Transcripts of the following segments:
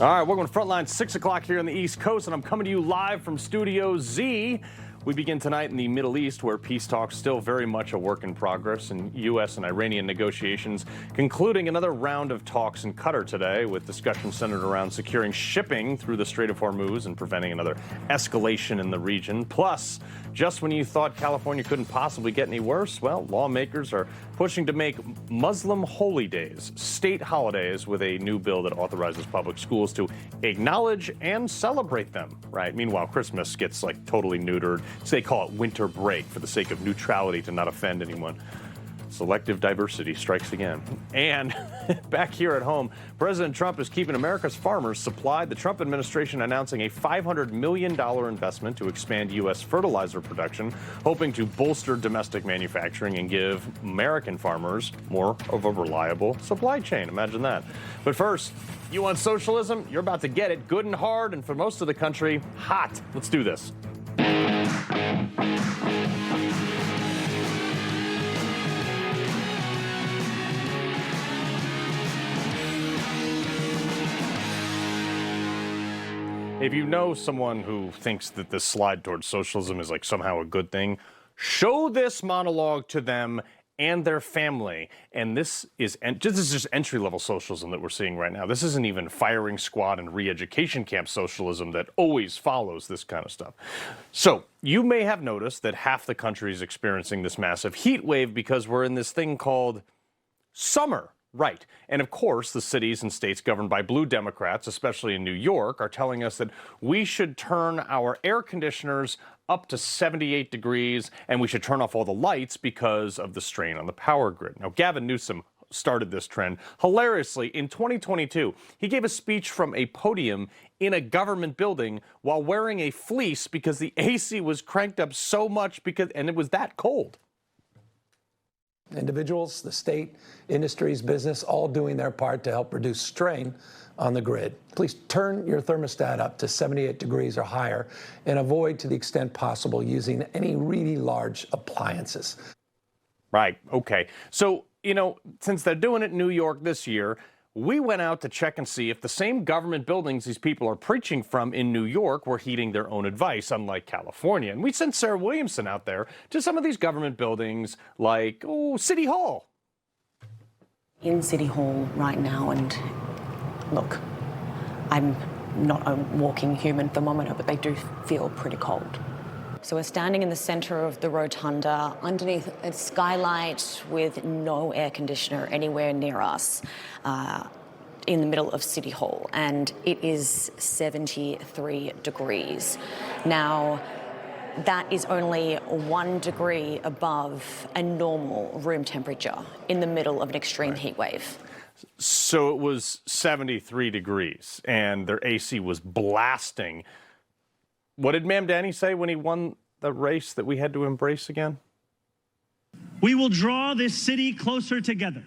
All right, welcome to Frontline, 6 o'clock here on the East Coast, and I'm coming to you live from Studio Z. We begin tonight in the Middle East, where peace talks still very much a work in progress, and U.S. and Iranian negotiations concluding another round of talks in Qatar today, with discussion centered around securing shipping through the Strait of Hormuz and preventing another escalation in the region. Plus, just when you thought California couldn't possibly get any worse, well, lawmakers are pushing to make Muslim holy days state holidays with a new bill that authorizes public schools to acknowledge and celebrate them, right? Meanwhile, Christmas gets like totally neutered. So they call it winter break for the sake of neutrality to not offend anyone. Selective diversity strikes again. And back here at home, President Trump is keeping America's farmers supplied. The Trump administration announcing a $500 million investment to expand U.S. fertilizer production, hoping to bolster domestic manufacturing and give American farmers more of a reliable supply chain. Imagine that. But first, you want socialism? You're about to get it, good and hard, and for most of the country, hot. Let's do this. If you know someone who thinks that this slide towards socialism is like somehow a good thing, show this monologue to them and their family. And this is just entry-level socialism that we're seeing right now. This isn't even firing squad and re-education camp socialism that always follows this kind of stuff. So you may have noticed that half the country is experiencing this massive heat wave because we're in this thing called summer. Right. And of course, the cities and states governed by blue Democrats, especially in New York, are telling us that we should turn our air conditioners up to 78 degrees and we should turn off all the lights because of the strain on the power grid. Now, Gavin Newsom started this trend. Hilariously, in 2022, he gave a speech from a podium in a government building while wearing a fleece because the AC was cranked up so much and it was that cold. Individuals, the state, industries, business, all doing their part to help reduce strain on the grid. Please turn your thermostat up to 78 degrees or higher and avoid, to the extent possible, using any really large appliances. Right. Okay. So, since they're doing it in New York this year, we went out to check and see if the same government buildings these people are preaching from in New York were heeding their own advice, unlike California. And we sent Sarah Williamson out there to some of these government buildings like, City Hall. In City Hall right now, and look, I'm not a walking human thermometer, but they do feel pretty cold. So we're standing in the center of the rotunda, underneath a skylight with no air conditioner anywhere near us, in the middle of City Hall, and it is 73 degrees. Now, that is only 1 degree above a normal room temperature in the middle of an extreme heat wave. So it was 73 degrees, and their AC was blasting. What did Mamdani say when he won the race that we had to embrace again? We will draw this city closer together.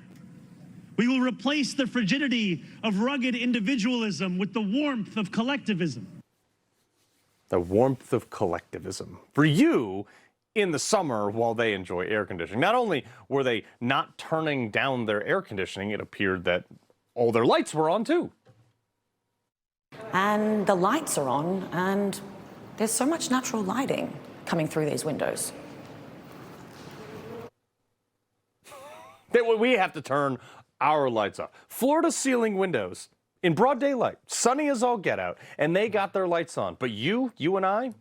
We will replace the frigidity of rugged individualism with the warmth of collectivism. The warmth of collectivism. For you, in the summer, while they enjoy air conditioning, not only were they not turning down their air conditioning, it appeared that all their lights were on too. And the lights are on, and there's so much natural lighting coming through these windows. We have to turn our lights off. Floor-to-ceiling windows in broad daylight, sunny as all get out, and they got their lights on. But you and I,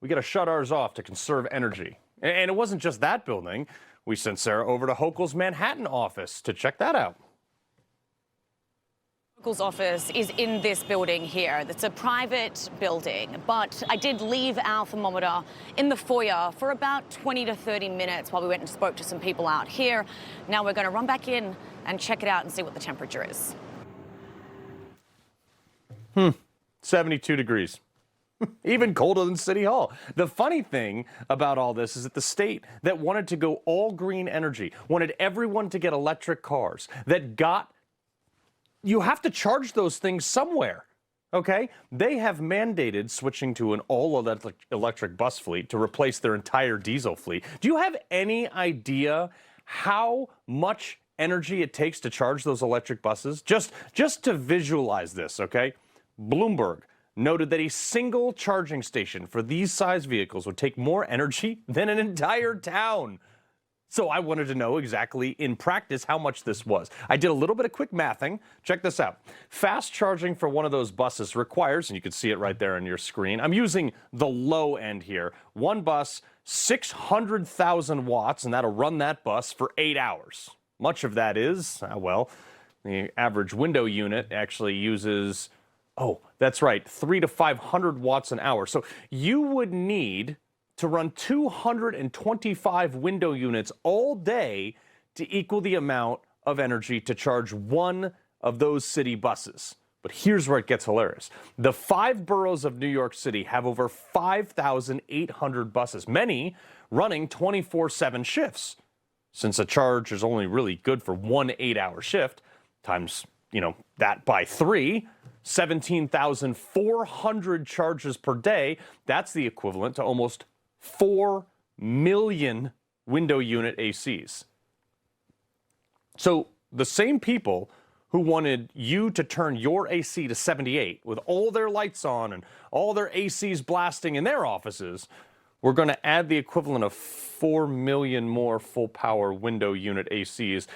we got to shut ours off to conserve energy. And it wasn't just that building. We sent Sarah over to Hochul's Manhattan office to check that out. Hochul's office is in this building here. It's a private building, but I did leave our thermometer in the foyer for about 20 to 30 minutes while we went and spoke to some people out here. Now we're going to run back in and check it out and see what the temperature is. 72 degrees. Even colder than City Hall. The funny thing about all this is that the state that wanted to go all green energy, wanted everyone to get electric cars, you have to charge those things somewhere, okay? They have mandated switching to an all-electric bus fleet to replace their entire diesel fleet. Do you have any idea how much energy it takes to charge those electric buses? Just to visualize this, okay? Bloomberg noted that a single charging station for these size vehicles would take more energy than an entire town. So I wanted to know exactly in practice how much this was. I did a little bit of quick mathing. Check this out. Fast charging for one of those buses requires, and you can see it right there on your screen, I'm using the low end here. One bus, 600,000 watts, and that'll run that bus for 8 hours. Much of that is, well, the average window unit actually uses, oh, that's right, 300 to 500 watts an hour. So you would need to run 225 window units all day to equal the amount of energy to charge one of those city buses. But here's where it gets hilarious. The 5 boroughs of New York City have over 5,800 buses, many running 24/7 shifts. Since a charge is only really good for one 8-hour shift, times, that by 3, 17,400 charges per day, that's the equivalent to almost 4 million window unit ACs. So the same people who wanted you to turn your AC to 78 with all their lights on and all their ACs blasting in their offices, we're going to add the equivalent of 4 million more full power window unit ACs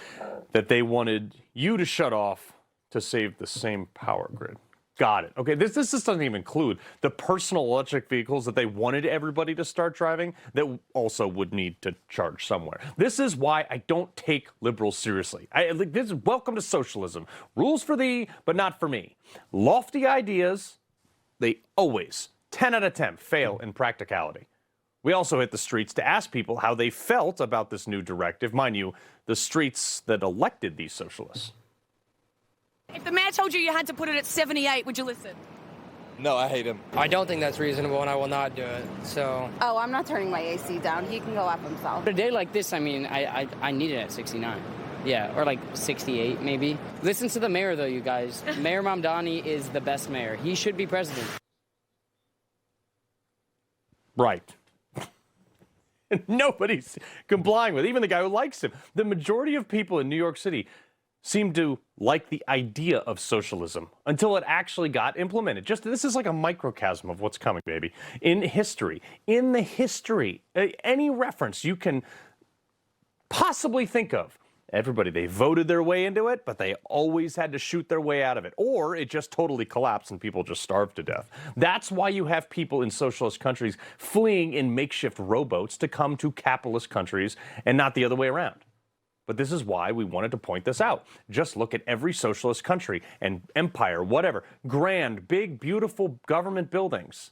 that they wanted you to shut off to save the same power grid. Got it. Okay, this just doesn't even include the personal electric vehicles that they wanted everybody to start driving that also would need to charge somewhere. This is why I don't take liberals seriously. This is welcome to socialism. Rules for thee, but not for me. Lofty ideas, they always, 10 out of 10, fail in practicality. We also hit the streets to ask people how they felt about this new directive. Mind you, the streets that elected these socialists. If the mayor told you you had to put it at 78, would you listen? No, I hate him. I don't think that's reasonable, and I will not do it, so... Oh, I'm not turning my AC down. He can go up himself. A day like this, I mean, I need it at 69. Yeah, or like 68, maybe. Listen to the mayor, though, you guys. Mayor Mamdani is the best mayor. He should be president. Right. Nobody's complying with it, even the guy who likes him. The majority of people in New York City seem to like the idea of socialism until it actually got implemented. This is like a microcosm of what's coming, baby. In the history, any reference you can possibly think of, everybody, they voted their way into it, but they always had to shoot their way out of it. Or it just totally collapsed and people just starved to death. That's why you have people in socialist countries fleeing in makeshift rowboats to come to capitalist countries and not the other way around. But this is why we wanted to point this out. Just look at every socialist country and empire, whatever. Grand, big, beautiful government buildings.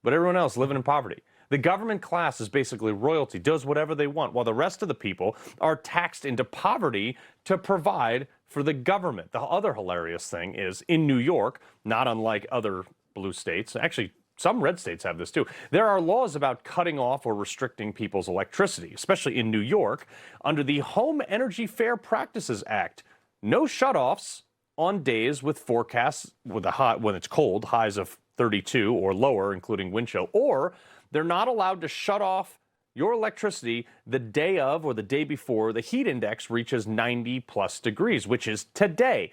But everyone else living in poverty. The government class is basically royalty, does whatever they want, while the rest of the people are taxed into poverty to provide for the government. The other hilarious thing is, in New York, not unlike other blue states, actually, some red states have this too. There are laws about cutting off or restricting people's electricity, especially in New York, under the Home Energy Fair Practices Act. No shutoffs on days with forecasts with when it's cold, highs of 32 or lower, including wind chill, or they're not allowed to shut off your electricity the day of or the day before the heat index reaches 90 plus degrees, which is today.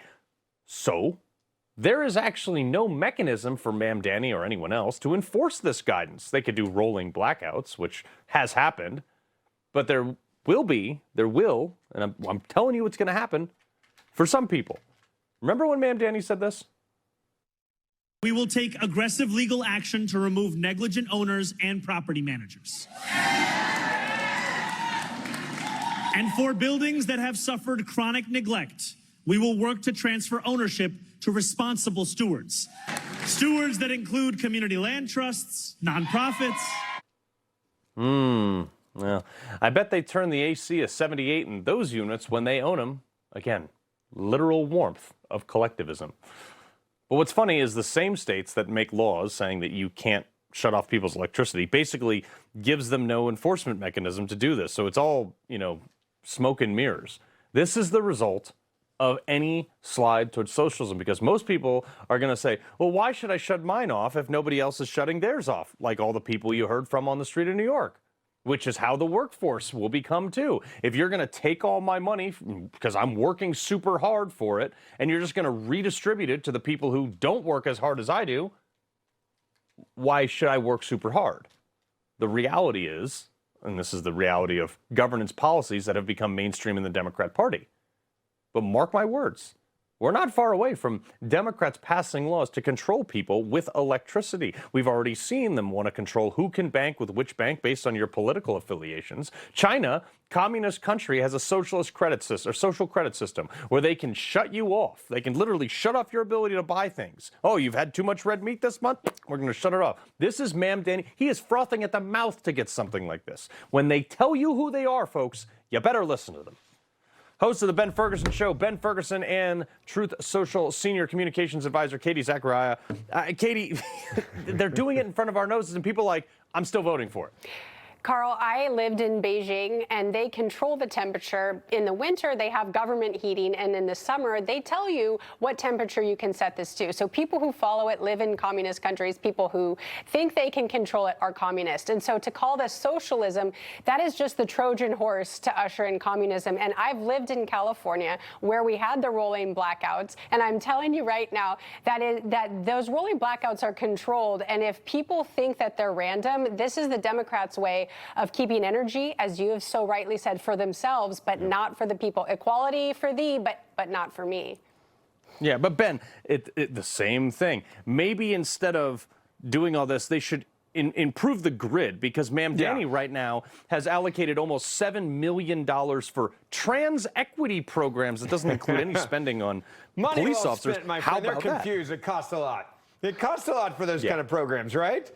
So there is actually no mechanism for Mamdani or anyone else to enforce this guidance. They could do rolling blackouts, which has happened, but there will, and I'm telling you what's going to happen for some people. Remember when Mamdani said this? We will take aggressive legal action to remove negligent owners and property managers. And for buildings that have suffered chronic neglect, we will work to transfer ownership to responsible stewards. Stewards that include community land trusts, nonprofits. Well, I bet they turn the AC to 78 in those units when they own them. Again, literal warmth of collectivism. But what's funny is the same states that make laws saying that you can't shut off people's electricity basically gives them no enforcement mechanism to do this. So it's all, smoke and mirrors. This is the result of any slide towards socialism, because most people are going to say, well, why should I shut mine off if nobody else is shutting theirs off, like all the people you heard from on the street of New York? which is how the workforce will become too. If you're going to take all my money because I'm working super hard for it, and you're just going to redistribute it to the people who don't work as hard as I do, why should I work super hard? The reality is, and this is the reality of governance policies that have become mainstream in the Democrat Party. But mark my words, we're not far away from Democrats passing laws to control people with electricity. We've already seen them want to control who can bank with which bank based on your political affiliations. China, communist country, has a socialist credit system or social credit system where they can shut you off. They can literally shut off your ability to buy things. Oh, you've had too much red meat this month? We're going to shut it off. This is Mamdani. He is frothing at the mouth to get something like this. When they tell you who they are, folks, you better listen to them. Host of the Ben Ferguson Show, Ben Ferguson, and Truth Social Senior Communications Advisor, Katie Zacharia. Katie, they're doing it in front of our noses, and people are like, I'm still voting for it. Carl, I lived in Beijing, and they control the temperature. In the winter, they have government heating, and in the summer, they tell you what temperature you can set this to. So people who follow it live in communist countries. People who think they can control it are communist. And so to call this socialism, that is just the Trojan horse to usher in communism. And I've lived in California, where we had the rolling blackouts, and I'm telling you right now that those rolling blackouts are controlled. And if people think that they're random, this is the Democrats' way of keeping energy, as you have so rightly said, for themselves, but not for the people. Equality for thee, but not for me. Yeah, but Ben, the same thing. Maybe instead of doing all this, they should improve the grid, because Mamdani right now has allocated almost $7 million for trans equity programs that doesn't include any spending on Money police well officers. Spent, my How friend. They're about confused. It costs a lot. It costs a lot for those kind of programs, right?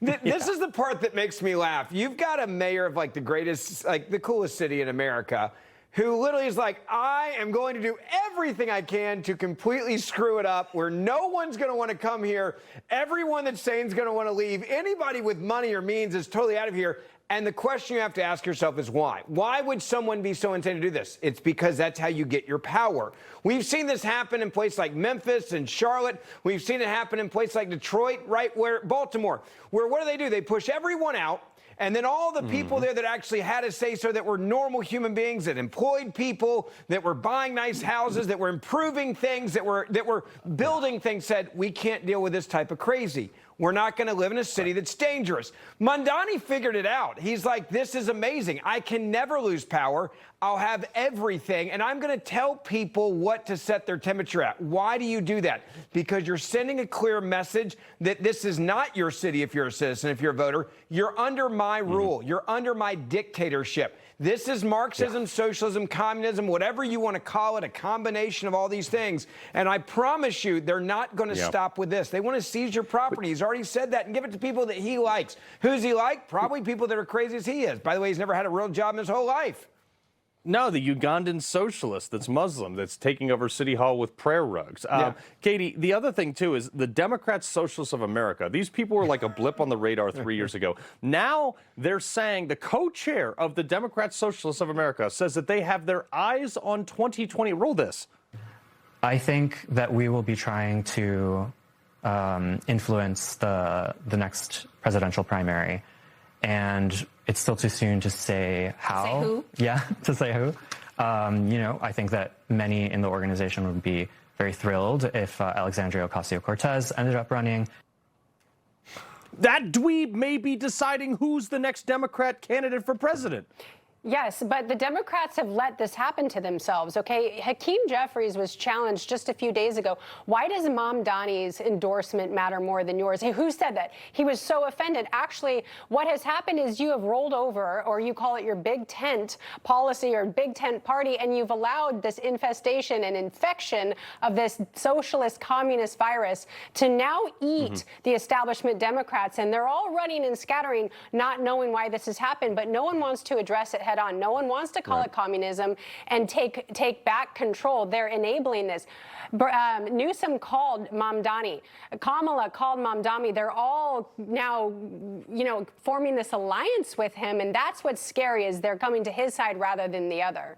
This is the part that makes me laugh. You've got a mayor of like the greatest, like the coolest city in America, who literally is like, I am going to do everything I can to completely screw it up, where no one's going to want to come here. Everyone that's sane is going to want to leave. Anybody with money or means is totally out of here. And the question you have to ask yourself is why? Why would someone be so insane to do this? It's because that's how you get your power. We've seen this happen in places like Memphis and Charlotte. We've seen it happen in places like Detroit, right where Baltimore, where what do? They push everyone out. And then all the people there that actually had a say-so, that were normal human beings, that employed people, that were buying nice houses, that were improving things, that were building things, said, we can't deal with this type of crazy. We're not going to live in a city that's dangerous. Mamdani figured it out. He's like, this is amazing. I can never lose power. I'll have everything, and I'm going to tell people what to set their temperature at. Why do you do that? Because you're sending a clear message that this is not your city if you're a citizen, if you're a voter. You're under my rule. You're under my dictatorship. This is Marxism, socialism, communism, whatever you want to call it, a combination of all these things. And I promise you, they're not going to stop with this. They want to seize your property. He's already said that, and give it to people that he likes. Who's he like? Probably people that are crazy as he is. By the way, he's never had a real job in his whole life. No, the Ugandan socialist that's Muslim that's taking over City Hall with prayer rugs. Katie, the other thing, too, is the Democrat Socialists of America. These people were like a blip on the radar 3 years ago. Now they're saying the co-chair of the Democrat Socialists of America says that they have their eyes on 2020. Roll this. I think that we will be trying to influence the next presidential primary. And it's still too soon to say how. Say who? Yeah, to say who. I think that many in the organization would be very thrilled if Alexandria Ocasio-Cortez ended up running. That dweeb may be deciding who's the next Democrat candidate for president. Yes, but the Democrats have let this happen to themselves, okay? Hakeem Jeffries was challenged just a few days ago. Why does Mamdani's endorsement matter more than yours? Hey, who said that? He was so offended. Actually, what has happened is you have rolled over, or you call it your big tent policy or big tent party, and you've allowed this infestation and infection of this socialist communist virus to now eat the establishment Democrats. And they're all running and scattering, not knowing why this has happened, but no one wants to address it head on. No one wants to call it communism and take back control. They're enabling this. Newsom called Mamdani. Kamala called Mamdani. They're all now, forming this alliance with him, and that's what's scary, is they're coming to his side rather than the other.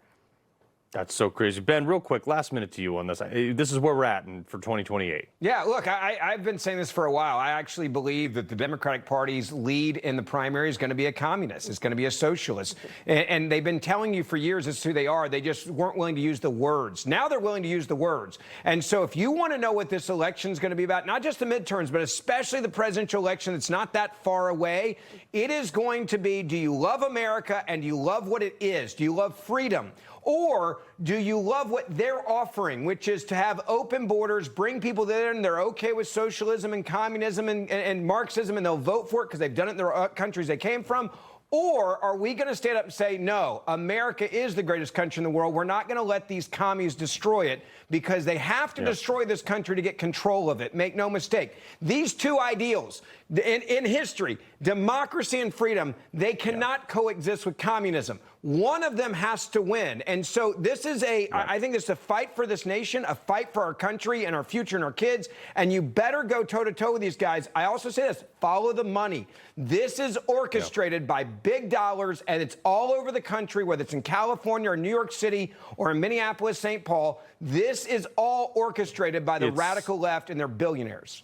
That's so crazy. Ben, real quick, last minute to you on this. This is where we're at for 2028. Yeah, look, I've been saying this for a while. I actually believe that the Democratic Party's lead in the primary is going to be a communist. It's going to be a socialist. And they've been telling you for years as to who they are. They just weren't willing to use the words. Now they're willing to use the words. And so if you want to know what this election is going to be about, not just the midterms, but especially the presidential election that's not that far away, it is going to be, do you love America and do you love what it is? Do you love freedom? Or do you love what they're offering, which is to have open borders, bring people there, and they're okay with socialism and communism and Marxism, and they'll vote for it because they've done it in their countries they came from? Or are we going to stand up and say, no, America is the greatest country in the world. We're not going to let these commies destroy it because they have to destroy this country to get control of it. Make no mistake. These two ideals in history, democracy and freedom, they cannot coexist with communism. One of them has to win. And so this is I think this is a fight for this nation, a fight for our country and our future and our kids. And you better go toe-to-toe with these guys. I also say this, follow the money. This is orchestrated by big dollars, and it's all over the country, whether it's in California or New York City or in Minneapolis, St. Paul. This is all orchestrated by the radical left, and they're billionaires.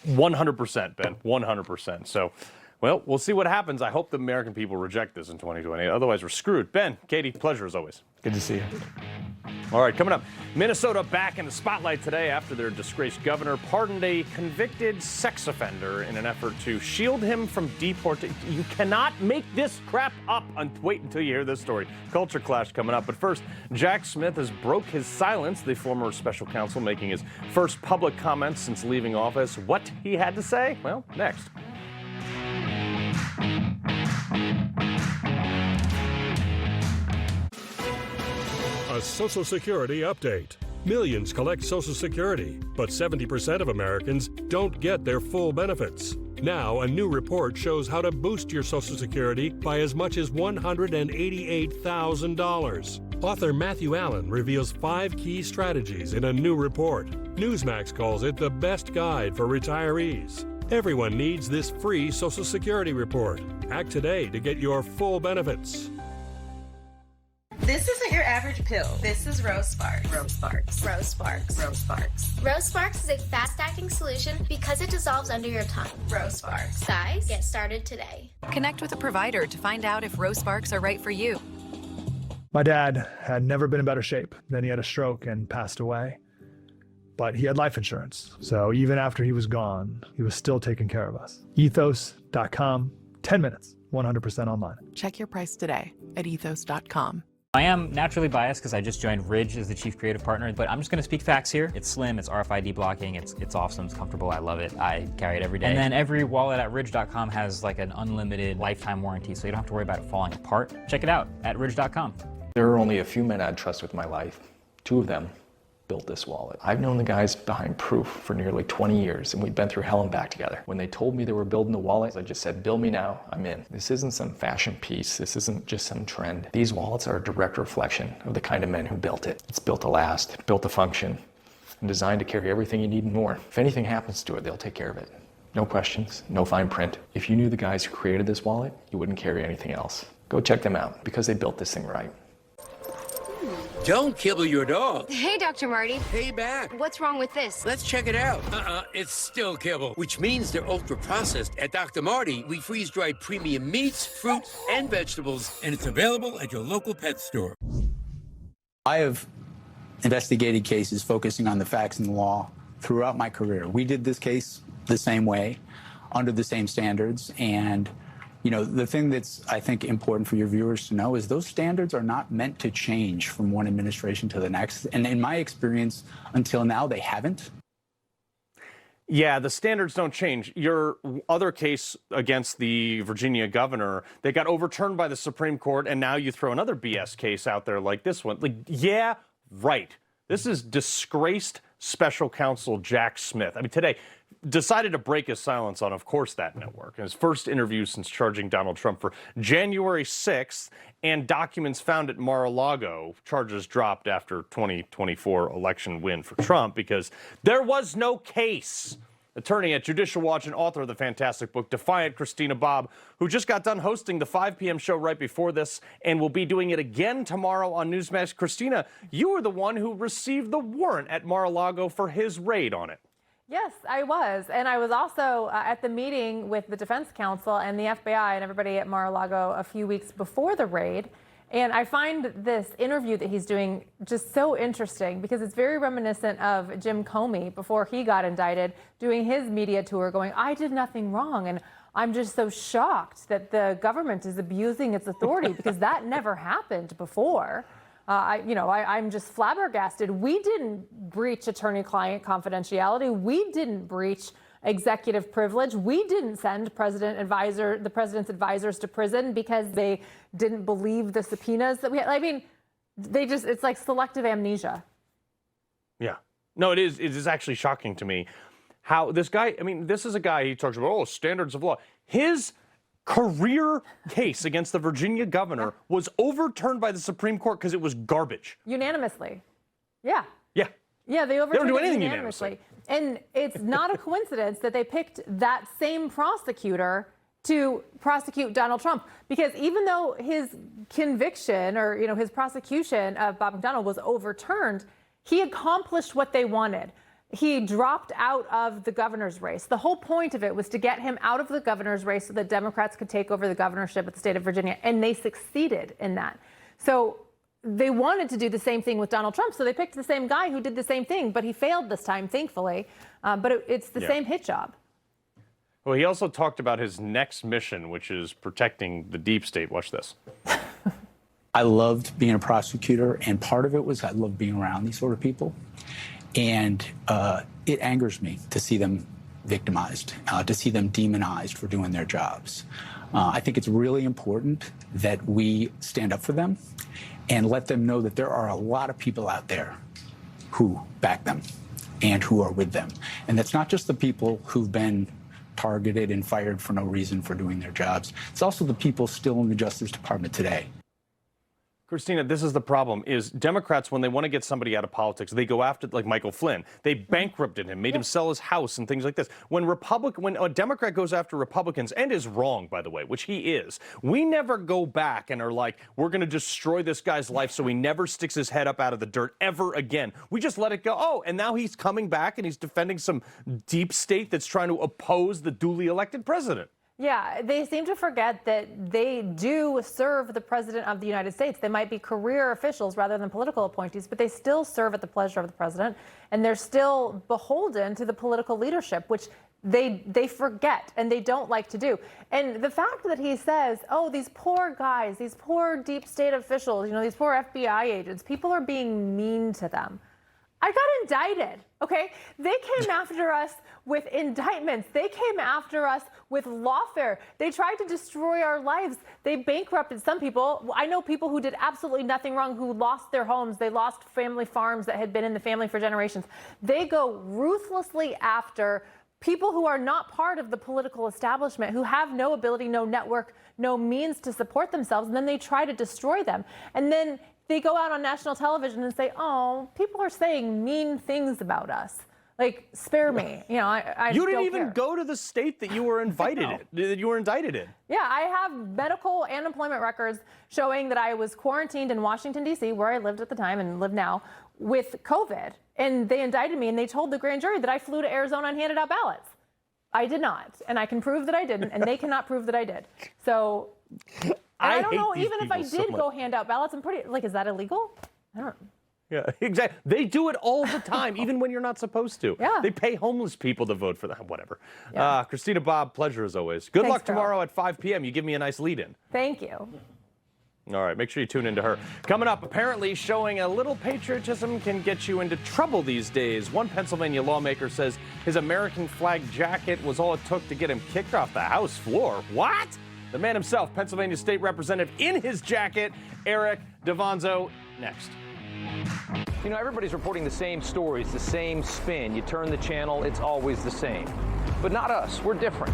100%, Ben, 100%. So, well, we'll see what happens. I hope the American people reject this in 2028. Otherwise, we're screwed. Ben, Katie, pleasure as always. Good to see you. All right, coming up, Minnesota back in the spotlight today after their disgraced governor pardoned a convicted sex offender in an effort to shield him from deportation. You cannot make this crap up. Wait until you hear this story. Culture clash coming up. But first, Jack Smythe has broke his silence, the former special counsel making his first public comments since leaving office. What he had to say? Well, next. A Social Security update. Millions collect Social Security, but 70% of Americans don't get their full benefits. Now, a new report shows how to boost your Social Security by as much as $188,000. Author Matthew Allen reveals 5 key strategies in a new report. Newsmax calls it the best guide for retirees. Everyone needs this free Social Security report. Act today to get your full benefits. This isn't your average pill. This is Rose Sparks. Rose Sparks. Rose Sparks. Rose Sparks. Rose Sparks is a fast-acting solution because it dissolves under your tongue. Rose Sparks. Guys, get started today. Connect with a provider to find out if Rose Sparks are right for you. My dad had never been in better shape. Then he had a stroke and passed away. But he had life insurance. So even after he was gone, he was still taking care of us. Ethos.com, 10 minutes, 100% online. Check your price today at ethos.com. I am naturally biased because I just joined Ridge as the chief creative partner, but I'm just going to speak facts here. It's slim, it's RFID blocking, it's awesome, it's comfortable, I love it. I carry it every day. And then every wallet at Ridge.com has like an unlimited lifetime warranty, so you don't have to worry about it falling apart. Check it out at Ridge.com. There are only a few men I'd trust with my life. 2 of them built this wallet. I've known the guys behind Proof for nearly 20 years, and we've been through hell and back together. When they told me they were building the wallet, I just said, bill me now, I'm in. This isn't some fashion piece. This isn't just some trend. These wallets are a direct reflection of the kind of men who built it. It's built to last, built to function, and designed to carry everything you need and more. If anything happens to it, they'll take care of it. No questions, no fine print. If you knew the guys who created this wallet, you wouldn't carry anything else. Go check them out, because they built this thing right. Don't kibble your dog. Hey, Dr. Marty. Hey, back. What's wrong with this? Let's check it out. It's still kibble, which means they're ultra-processed. At Dr. Marty, we freeze-dried premium meats, fruit, and vegetables, and it's available at your local pet store. I have investigated cases focusing on the facts and the law throughout my career. We did this case the same way, under the same standards, and you know, the thing that's, I think, important for your viewers to know is those standards are not meant to change from one administration to the next. And in my experience, until now, they haven't. Yeah, the standards don't change. Your other case against the Virginia governor, they got overturned by the Supreme Court, and now you throw another BS case out there like this one. Like, yeah, right. This is disgraced special counsel Jack Smythe. I mean, today, decided to break his silence on, of course, that network. In his first interview since charging Donald Trump for January 6th and documents found at Mar-a-Lago, charges dropped after 2024 election win for Trump because there was no case. attorney at Judicial Watch and author of the fantastic book Defiant, Christina Bobb, who just got done hosting the 5 p.m. show right before this and will be doing it again tomorrow on Newsmax. Christina, you were the one who received the warrant at Mar-a-Lago for his raid on it. Yes, I was. And I was also at the meeting with the defense counsel and the FBI and everybody at Mar-a-Lago a few weeks before the raid. And I find this interview that he's doing just so interesting because it's very reminiscent of Jim Comey before he got indicted, doing his media tour going, I did nothing wrong. And I'm just so shocked that the government is abusing its authority because that never happened before. I'm just flabbergasted. We didn't breach attorney-client confidentiality. We didn't breach executive privilege. We didn't send the president's advisors to prison because they didn't believe the subpoenas that we had. I mean, it's like selective amnesia. Yeah. No, it is. It is actually shocking to me how this guy, I mean, this is a guy, he talks about, standards of law. His career case against the Virginia governor was overturned by the Supreme Court because it was garbage. Unanimously. Yeah. Yeah. Yeah, they overturned don't do it anything unanimously. And it's not a coincidence that they picked that same prosecutor to prosecute Donald Trump, because even though his conviction or his prosecution of Bob McDonnell was overturned, he accomplished what they wanted. He dropped out of the governor's race. The whole point of it was to get him out of the governor's race so that Democrats could take over the governorship of the state of Virginia, and they succeeded in that. So they wanted to do the same thing with Donald Trump, so they picked the same guy who did the same thing, but he failed this time, thankfully. But it's the same hit job. Well, he also talked about his next mission, which is protecting the deep state. Watch this. I loved being a prosecutor, and part of it was I loved being around these sort of people. And it angers me to see them victimized, to see them demonized for doing their jobs. I think it's really important that we stand up for them and let them know that there are a lot of people out there who back them and who are with them. And that's not just the people who've been targeted and fired for no reason for doing their jobs. It's also the people still in the Justice Department today. Christina, this is the problem, is Democrats, when they want to get somebody out of politics, they go after, like Michael Flynn. They bankrupted him, made him sell his house and things like this. When a Democrat goes after Republicans, and is wrong, by the way, which he is, we never go back and are like, we're going to destroy this guy's life so he never sticks his head up out of the dirt ever again. We just let it go. Oh, and now he's coming back and he's defending some deep state that's trying to oppose the duly elected president. Yeah, they seem to forget that they do serve the president of the United States. They might be career officials rather than political appointees, but they still serve at the pleasure of the president, and they're still beholden to the political leadership, which they forget and they don't like to do. And the fact that he says, oh, these poor guys, these poor deep state officials, these poor FBI agents, people are being mean to them. I got indicted, okay? They came after us with indictments. They came after us with lawfare. They tried to destroy our lives. They bankrupted some people. I know people who did absolutely nothing wrong, who lost their homes. They lost family farms that had been in the family for generations. They go ruthlessly after people who are not part of the political establishment, who have no ability, no network, no means to support themselves, and then they try to destroy them. And then they go out on national television and say, oh, people are saying mean things about us. Like, spare me. I You didn't don't even care. go to the state that you were indicted in. Yeah, I have medical and employment records showing that I was quarantined in Washington, D.C., where I lived at the time and live now, with COVID. And they indicted me, and they told the grand jury that I flew to Arizona and handed out ballots. I did not. And I can prove that I didn't, and they cannot prove that I did. So I don't know, even if I did go hand out ballots, I'm pretty, is that illegal? I don't know. Yeah, exactly. They do it all the time, even when you're not supposed to. Yeah. They pay homeless people to vote for them. Whatever. Yeah. Christina Bobb, pleasure as always. Good Thanks, luck Carl. tomorrow at 5 p.m. You give me a nice lead-in. Thank you. All right, make sure you tune into her. Coming up, apparently showing a little patriotism can get you into trouble these days. One Pennsylvania lawmaker says his American flag jacket was all it took to get him kicked off the House floor. What? The man himself, Pennsylvania State Representative in his jacket, Eric Davanzo, next. Everybody's reporting the same stories, the same spin. You turn the channel, it's always the same. But not us. We're different.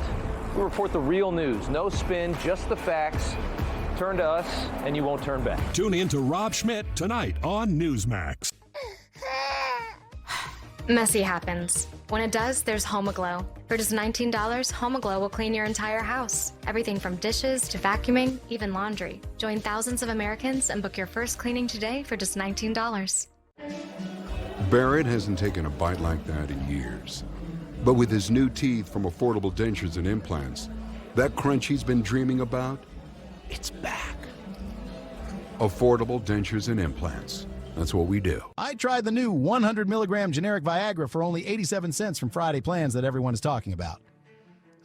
We report the real news. No spin, just the facts. Turn to us, and you won't turn back. Tune in to Rob Schmidt tonight on Newsmax. Messy happens. When it does, there's HomeAglow. For just $19, HomeAglow will clean your entire house. Everything from dishes to vacuuming, even laundry. Join thousands of Americans and book your first cleaning today for just $19. Barrett hasn't taken a bite like that in years. But with his new teeth from Affordable Dentures and Implants, that crunch he's been dreaming about, it's back. Affordable Dentures and Implants. That's what we do. I tried the new 100 milligram generic Viagra for only 87 cents from Friday Plans that everyone is talking about.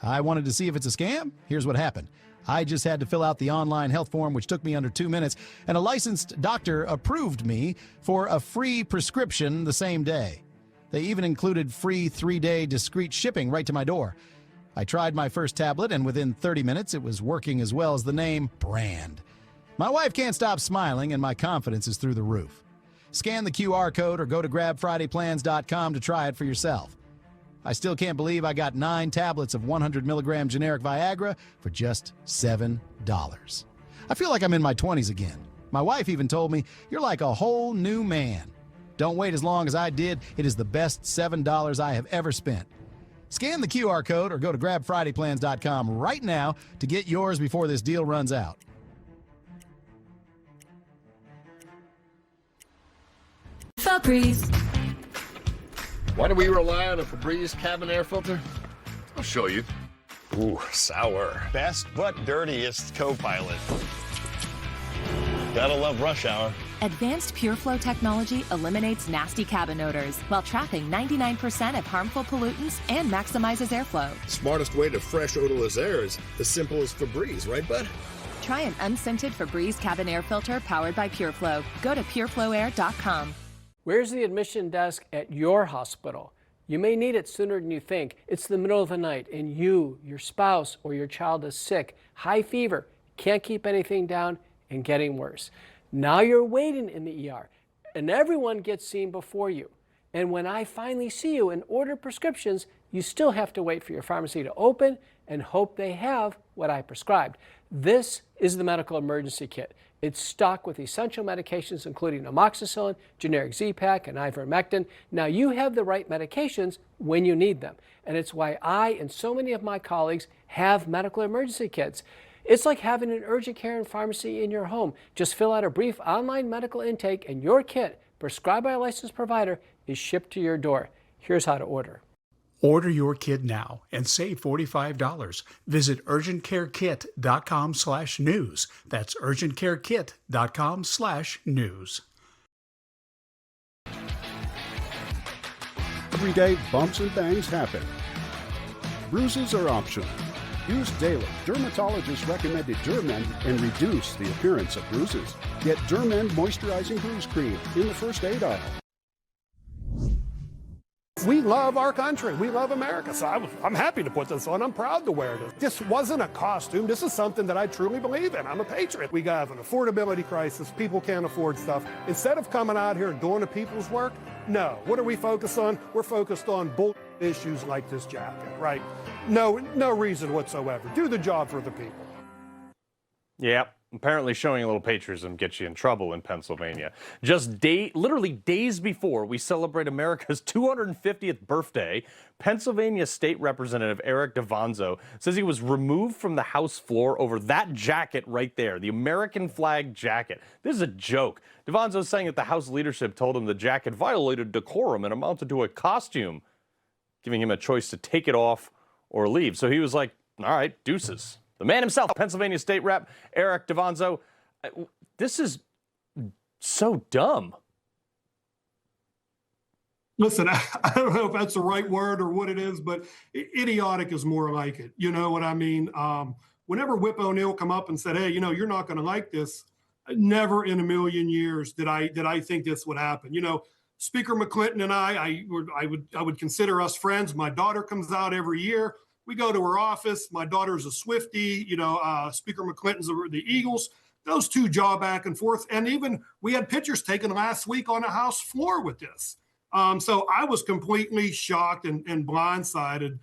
I wanted to see if it's a scam. Here's what happened. I just had to fill out the online health form, which took me under 2 minutes, and a licensed doctor approved me for a free prescription the same day. They even included free 3-day discreet shipping right to my door. I tried my first tablet, and within 30 minutes, it was working as well as the name brand. My wife can't stop smiling, and my confidence is through the roof. Scan the QR code or go to grabfridayplans.com to try it for yourself. I still can't believe I got 9 tablets of 100 milligram generic Viagra for just $7. I feel like I'm in my 20s again. My wife even told me, "You're like a whole new man." Don't wait as long as I did. It is the best $7 I have ever spent. Scan the QR code or go to grabfridayplans.com right now to get yours before this deal runs out. Febreze. Why do we rely on a Febreze cabin air filter? I'll show you. Ooh, sour. Best but dirtiest co-pilot. Gotta love rush hour. Advanced PureFlow technology eliminates nasty cabin odors while trapping 99% of harmful pollutants and maximizes airflow. Smartest way to fresh odorless air is as simple as Febreze, right, bud? Try an unscented Febreze cabin air filter powered by PureFlow. Go to pureflowair.com. Where's the admission desk at your hospital? You may need it sooner than you think. It's the middle of the night and you, your spouse, or your child is sick, high fever, can't keep anything down, and getting worse. Now you're waiting in the ER, and everyone gets seen before you. And when I finally see you and order prescriptions, you still have to wait for your pharmacy to open and hope they have what I prescribed. This is the medical emergency kit. It's stocked with essential medications, including amoxicillin, generic Z-Pak, and ivermectin. Now you have the right medications when you need them. And it's why I and so many of my colleagues have medical emergency kits. It's like having an urgent care and pharmacy in your home. Just fill out a brief online medical intake and your kit, prescribed by a licensed provider, is shipped to your door. Here's how to order. Order your kit now and save $45. Visit urgentcarekit.com/news. That's urgentcarekit.com/news. Every day, bumps and bangs happen. Bruises are optional. Use daily dermatologist recommended Dermend and reduce the appearance of bruises. Get Dermend Moisturizing Bruise Cream in the first aid aisle. We love our country. We love America. So I'm happy to put this on. I'm proud to wear this. This wasn't a costume. This is something that I truly believe in. I'm a patriot. We have an affordability crisis. People can't afford stuff. Instead of coming out here and doing the people's work, no. What are we focused on? We're focused on bull issues like this jacket, right? No reason whatsoever. Do the job for the people. Yep. Apparently showing a little patriotism gets you in trouble in Pennsylvania. Just literally days before we celebrate America's 250th birthday, Pennsylvania State Representative Eric Davanzo says he was removed from the House floor over that jacket right there, the American flag jacket. This is a joke. Davanzo is saying that the House leadership told him the jacket violated decorum and amounted to a costume, giving him a choice to take it off or leave. So he was like, all right, deuces. The man himself, Pennsylvania State Rep Eric Davanzo. This is so dumb. Listen, I don't know if that's the right word or what it is, but idiotic is more like it. You know what I mean? Whenever Whip O'Neill come up and said, hey, you know, you're not going to like this, never in a million years did I think this would happen. You know, Speaker McClinton and I would consider us friends. My daughter comes out every year. We go to her office. My daughter's a Swiftie. You know, Speaker McClinton's the Eagles. Those two jaw back and forth. And even we had pictures taken last week on the House floor with this. So I was completely shocked and blindsided.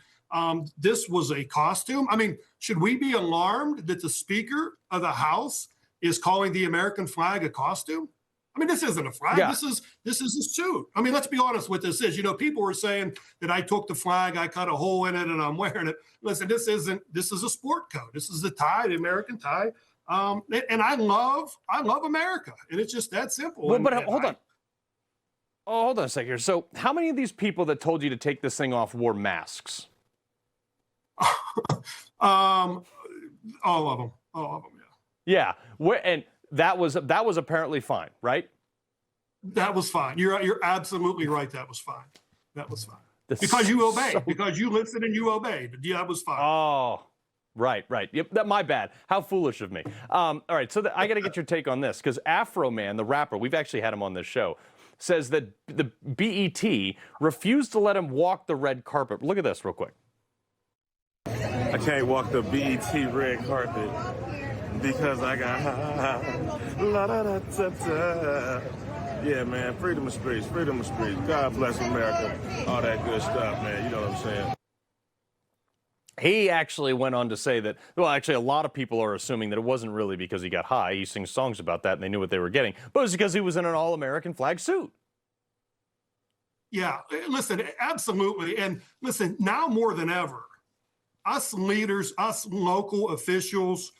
This was a costume. I mean, should we be alarmed that the Speaker of the House is calling the American flag a costume? I mean, this isn't a flag. Yeah. This is a suit. I mean, let's be honest what this is. You know, people were saying that I took the flag, I cut a hole in it, and I'm wearing it. Listen, this is a sport coat. This is the tie, the American tie. And I love America. And it's just that simple. Well, but hold on. Oh, hold on a second here. So how many of these people that told you to take this thing off wore masks? All of them. Yeah. And that was apparently fine, right? That was fine. You're absolutely right. That was fine. Because you obeyed. Because you listened and you obeyed. Yeah, that was fine. Oh, right. Yep, my bad. How foolish of me. All right, so I got to get your take on this, because Afro Man, the rapper, we've actually had him on this show, says that the BET refused to let him walk the red carpet. Look at this real quick. I can't walk the BET red carpet because I got la da da da da. Yeah, man, freedom of speech. God bless America. All that good stuff, man. You know what I'm saying? He actually went on to say that, well, actually, a lot of people are assuming that it wasn't really because he got high. He sings songs about that, and they knew what they were getting. But it was because he was in an all-American flag suit. Yeah, listen, absolutely. And listen, now more than ever, us leaders, us local officials,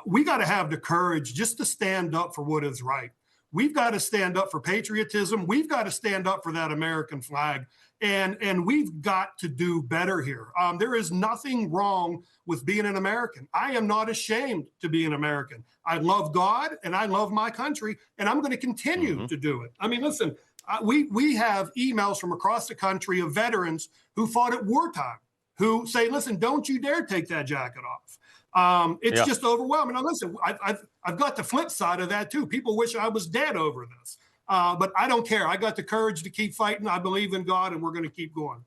we got to have the courage just to stand up for what is right. We've got to stand up for patriotism. We've got to stand up for that American flag. And we've got to do better here. There is nothing wrong with being an American. I am not ashamed to be an American. I love God and I love my country, and I'm going to continue to do it. I mean, listen, we have emails from across the country of veterans who fought at wartime who say, listen, don't you dare take that jacket off. It's just overwhelming. Now, listen, I've got the flip side of that, too. People wish I was dead over this. But I don't care. I got the courage to keep fighting. I believe in God, and we're going to keep going.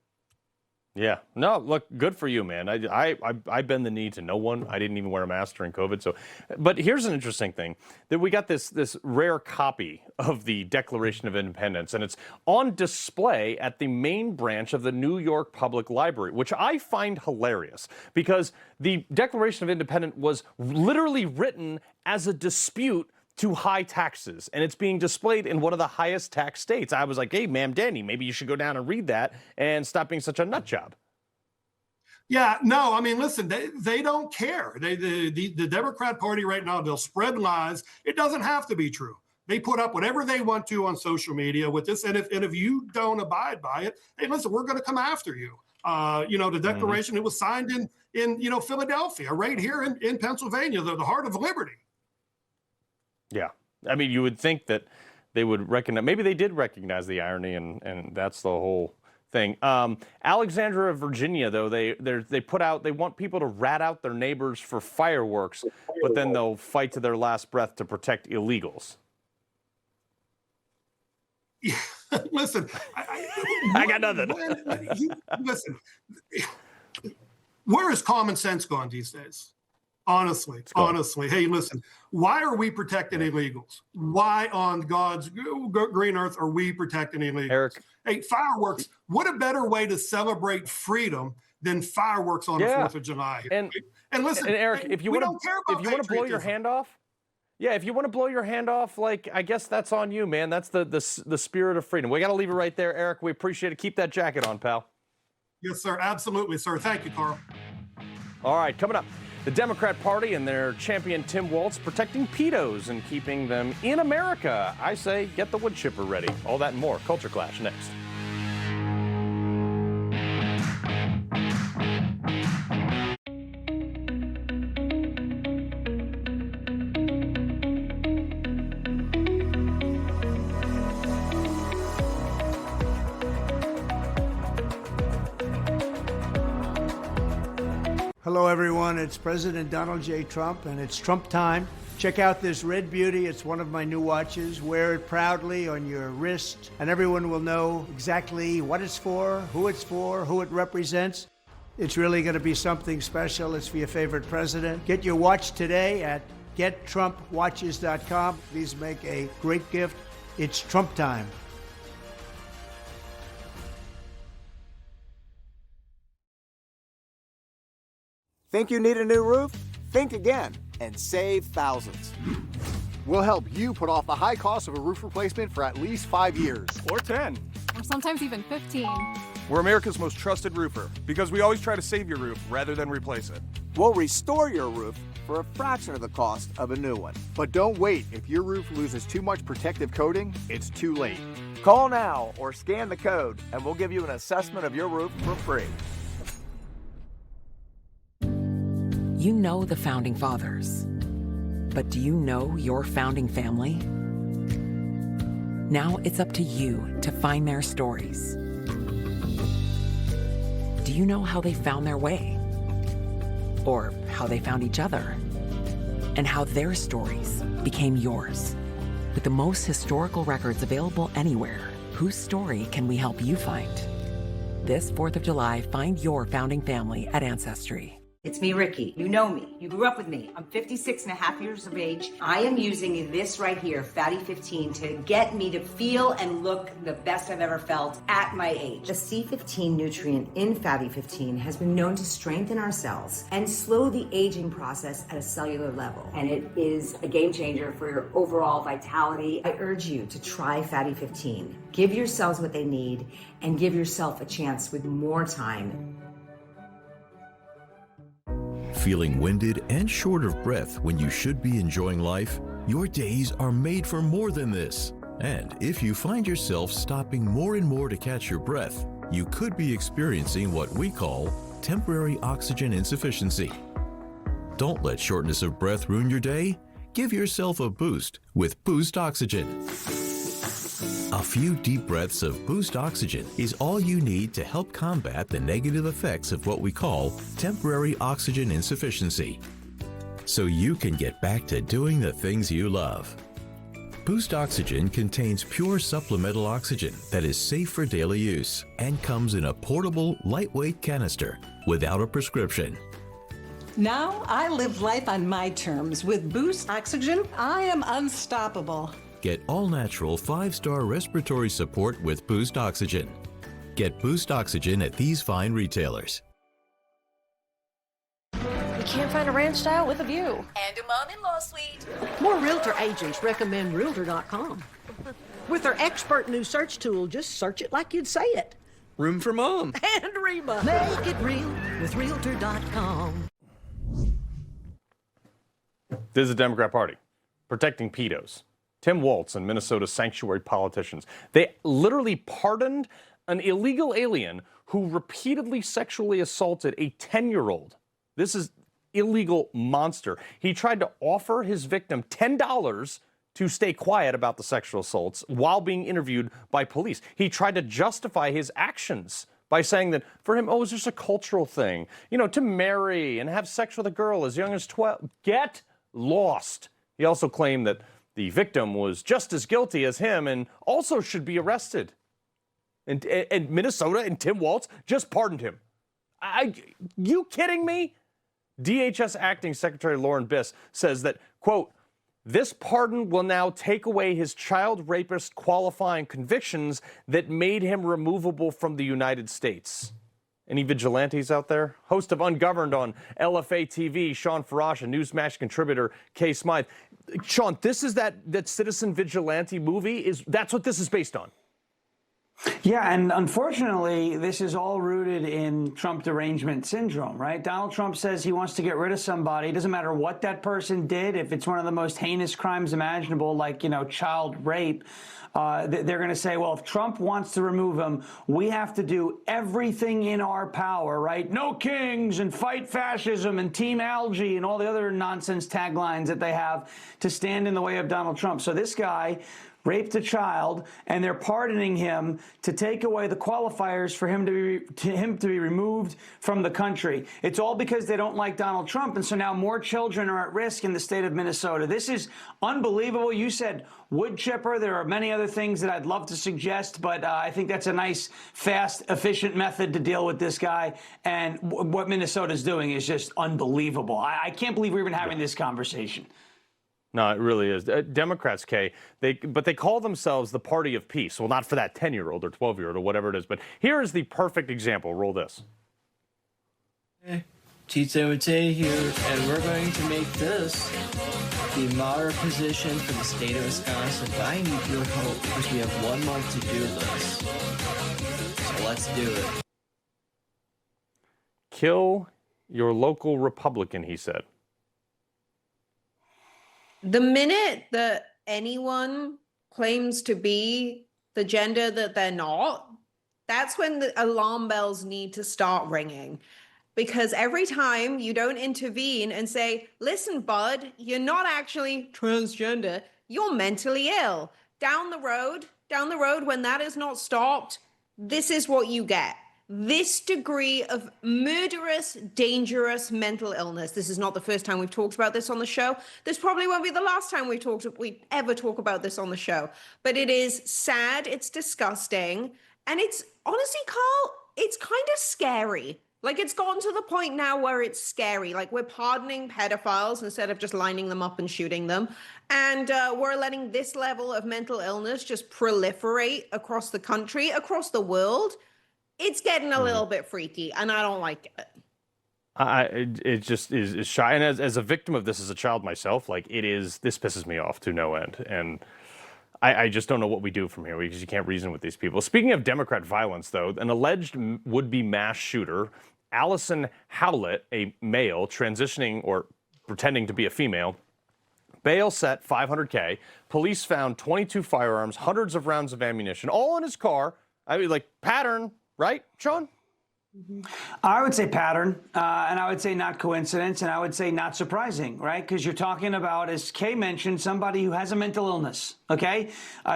Yeah. No, look, good for you, man. I bend the knee to no one. I didn't even wear a mask during COVID. So, but here's an interesting thing, that we got this rare copy of the Declaration of Independence, and it's on display at the main branch of the New York Public Library, which I find hilarious, because the Declaration of Independence was literally written as a dispute to high taxes, and it's being displayed in one of the highest tax states. I was like, hey, Mamdani, maybe you should go down and read that and stop being such a nut job. Yeah, no, I mean, listen, they don't care. The Democrat Party right now, they'll spread lies. It doesn't have to be true. They put up whatever they want to on social media with this, and if you don't abide by it, hey, listen, we're going to come after you. The Declaration, it was signed in Philadelphia, right here in Pennsylvania, the heart of liberty. Yeah. I mean, you would think that they would recognize, maybe they did recognize the irony, and that's the whole thing. Alexandria, Virginia, though, they want people to rat out their neighbors for fireworks, but then they'll fight to their last breath to protect illegals. Yeah, listen, I got nothing. Listen, where is common sense gone these days? Honestly. Hey, listen, why are we protecting illegals? Why on God's green earth are we protecting illegals? Eric. Hey, fireworks, what a better way to celebrate freedom than fireworks on the 4th of July. And listen, and Eric, if you want to blow your patriotism. hand off, if you want to blow your hand off, like, I guess that's on you, man. That's the spirit of freedom. We got to leave it right there, Eric. We appreciate it. Keep that jacket on, pal. Yes, sir. Absolutely, sir. Thank you, Carl. All right, coming up. The Democrat Party and their champion Tim Walz protecting pedos and keeping them in America. I say get the wood chipper ready. All that and more. Culture Clash next. Hello, everyone. It's President Donald J. Trump, and it's Trump time. Check out this red beauty. It's one of my new watches. Wear it proudly on your wrist, and everyone will know exactly what it's for, who it represents. It's really going to be something special. It's for your favorite president. Get your watch today at gettrumpwatches.com. Please make a great gift. It's Trump time. Think you need a new roof? Think again and save thousands. We'll help you put off the high cost of a roof replacement for at least 5 years. Or 10. Or sometimes even 15. We're America's most trusted roofer because we always try to save your roof rather than replace it. We'll restore your roof for a fraction of the cost of a new one. But don't wait. If your roof loses too much protective coating, it's too late. Call now or scan the code and we'll give you an assessment of your roof for free. You know the Founding Fathers, but do you know your founding family? Now it's up to you to find their stories. Do you know how they found their way? Or how they found each other? And how their stories became yours? With the most historical records available anywhere, whose story can we help you find? This 4th of July, find your founding family at Ancestry. It's me, Ricky. You know me. You grew up with me. I'm 56 and a half years of age. I am using this right here, Fatty 15, to get me to feel and look the best I've ever felt at my age. The C15 nutrient in Fatty 15 has been known to strengthen our cells and slow the aging process at a cellular level. And it is a game changer for your overall vitality. I urge you to try Fatty 15. Give your cells what they need and give yourself a chance with more time. Feeling winded and short of breath when you should be enjoying life? Your days are made for more than this. And if you find yourself stopping more and more to catch your breath, you could be experiencing what we call temporary oxygen insufficiency. Don't let shortness of breath ruin your day. Give yourself a boost with Boost Oxygen. A few deep breaths of Boost Oxygen is all you need to help combat the negative effects of what we call temporary oxygen insufficiency, so you can get back to doing the things you love. Boost Oxygen contains pure supplemental oxygen that is safe for daily use and comes in a portable, lightweight canister without a prescription. Now I live life on my terms. With Boost Oxygen, I am unstoppable. Get all-natural 5-star respiratory support with Boost Oxygen. Get Boost Oxygen at these fine retailers. You can't find a ranch style with a view. And a mom-in-law suite. More realtor agents recommend Realtor.com. With their expert new search tool, just search it like you'd say it. Room for mom. And Reba. Make it real with Realtor.com. This is the Democrat Party, protecting pedos. Tim Walz and Minnesota's sanctuary politicians. They literally pardoned an illegal alien who repeatedly sexually assaulted a 10-year-old. This is illegal monster. He tried to offer his victim $10 to stay quiet about the sexual assaults while being interviewed by police. He tried to justify his actions by saying that for him, oh, it's just a cultural thing, you know, to marry and have sex with a girl as young as 12. Get lost. He also claimed that the victim was just as guilty as him and also should be arrested. And Minnesota and Tim Walz just pardoned him. You kidding me? DHS Acting Secretary Lauren Biss says that, quote, this pardon will now take away his child rapist qualifying convictions that made him removable from the United States. Any vigilantes out there? Host of Ungoverned on LFA TV, Shawn Farash, and Newsmax contributor Kay Smythe. Shawn, this is that citizen vigilante movie? That's what this is based on? Yeah, and unfortunately, this is all rooted in Trump derangement syndrome, right? Donald Trump says he wants to get rid of somebody. It doesn't matter what that person did. If it's one of the most heinous crimes imaginable, like, you know, child rape, they're going to say, well, if Trump wants to remove him, we have to do everything in our power, right? No kings and fight fascism and Team Algae and all the other nonsense taglines that they have to stand in the way of Donald Trump. So this guy raped a child, and they're pardoning him to take away the qualifiers for him to be removed from the country. It's all because they don't like Donald Trump, and so now more children are at risk in the state of Minnesota. This is unbelievable. You said wood chipper. There are many other things that I'd love to suggest, but I think that's a nice, fast, efficient method to deal with this guy. And what Minnesota's doing is just unbelievable. I can't believe we're even having this conversation. No, it really is. Democrats, Kay, but they call themselves the party of peace. Well, not for that 10-year-old or 12-year-old or whatever it is. But here is the perfect example. Roll this. Tite here, and we're going to make this the modern position for the state of Wisconsin. But I need your help because we have 1 month to do this. So let's do it. Kill your local Republican, he said. The minute that anyone claims to be the gender that they're not, that's when the alarm bells need to start ringing. Because every time you don't intervene and say, listen, bud, you're not actually transgender, you're mentally ill. Down the road, when that is not stopped, this is what you get. This degree of murderous, dangerous mental illness. This is not the first time we've talked about this on the show. This probably won't be the last time we ever talk about this on the show. But it is sad, it's disgusting, and it's, honestly, Carl, it's kind of scary. Like, it's gotten to the point now where it's scary. Like, we're pardoning pedophiles instead of just lining them up and shooting them. And we're letting this level of mental illness just proliferate across the country, across the world. It's getting a little bit freaky, and I don't like it. It just is shy. And as a victim of this as a child myself, like, this pisses me off to no end. And I just don't know what we do from here because you can't reason with these people. Speaking of Democrat violence, though, an alleged would-be mass shooter, Allison Howlett, a male transitioning or pretending to be a female, bail set $500K. Police found 22 firearms, hundreds of rounds of ammunition, all in his car. I mean, like, pattern, right, Shawn? I would say pattern, and I would say not coincidence, and I would say not surprising, right? Because you're talking about, as Kay mentioned, somebody who has a mental illness, okay?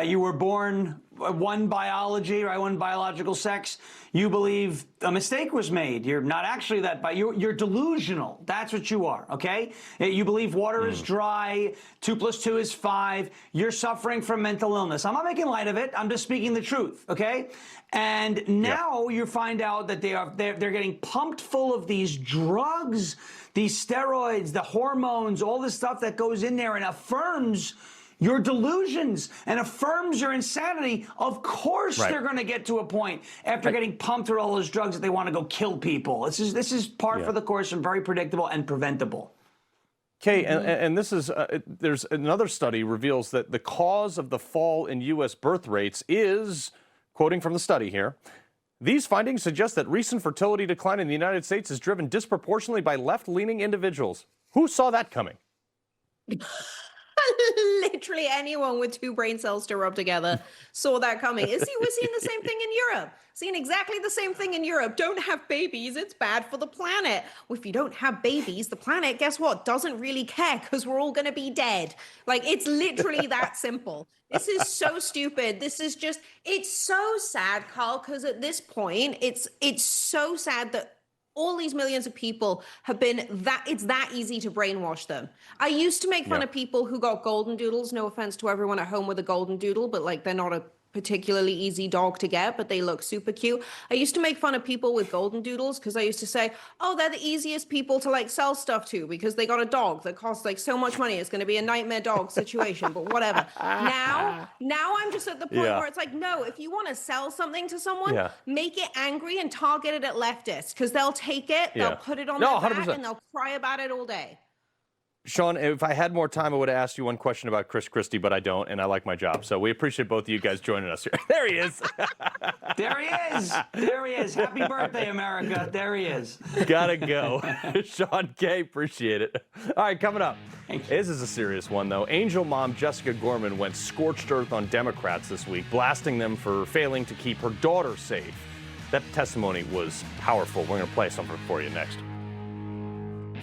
You were born one biology, right? One biological sex. You believe a mistake was made. You're not actually that, but you're delusional. That's what you are, okay? You believe water is dry, 2 + 2 is 5. You're suffering from mental illness. I'm not making light of it. I'm just speaking the truth, okay? And now you find out that they're getting pumped full of these drugs, these steroids, the hormones, all this stuff that goes in there and affirms your delusions and affirms your insanity. Of course they're going to get to a point after getting pumped with all those drugs that they want to go kill people. This is par for the course and very predictable and preventable. Kay, and this is, there's another study reveals that the cause of the fall in U.S. birth rates is, quoting from the study here, these findings suggest that recent fertility decline in the United States is driven disproportionately by left-leaning individuals. Who saw that coming? Literally anyone with 2 brain cells to rub together saw that coming. We're seeing the same thing in Europe. Seeing exactly the same thing in Europe. Don't have babies. It's bad for the planet. Well, if you don't have babies, the planet, guess what? Doesn't really care because we're all going to be dead. Like, it's literally that simple. This is so stupid. This is just, it's so sad, Carl, because at this point, it's so sad that all these millions of people have been it's that easy to brainwash them. I used to make fun of people who got golden doodles. No offense to everyone at home with a golden doodle, but like, they're not a particularly easy dog to get, but they look super cute. I used to make fun of people with golden doodles because I used to say, oh, they're the easiest people to like sell stuff to because they got a dog that costs like so much money. It's going to be a nightmare dog situation, but whatever. Now I'm just at the point where it's like, no, if you want to sell something to someone, make it angry and target it at leftists because they'll take it, they'll put it on their back, and they'll cry about it all day. Shawn, if I had more time, I would have asked you one question about Chris Christie, but I don't, and I like my job. So we appreciate both of you guys joining us here. There he is. There he is. There he is. Happy birthday, America. There he is. Gotta go. Shawn Kay, appreciate it. All right, coming up. This is a serious one, though. Angel mom Jessica Gorman went scorched earth on Democrats this week, blasting them for failing to keep her daughter safe. That testimony was powerful. We're going to play something for you next.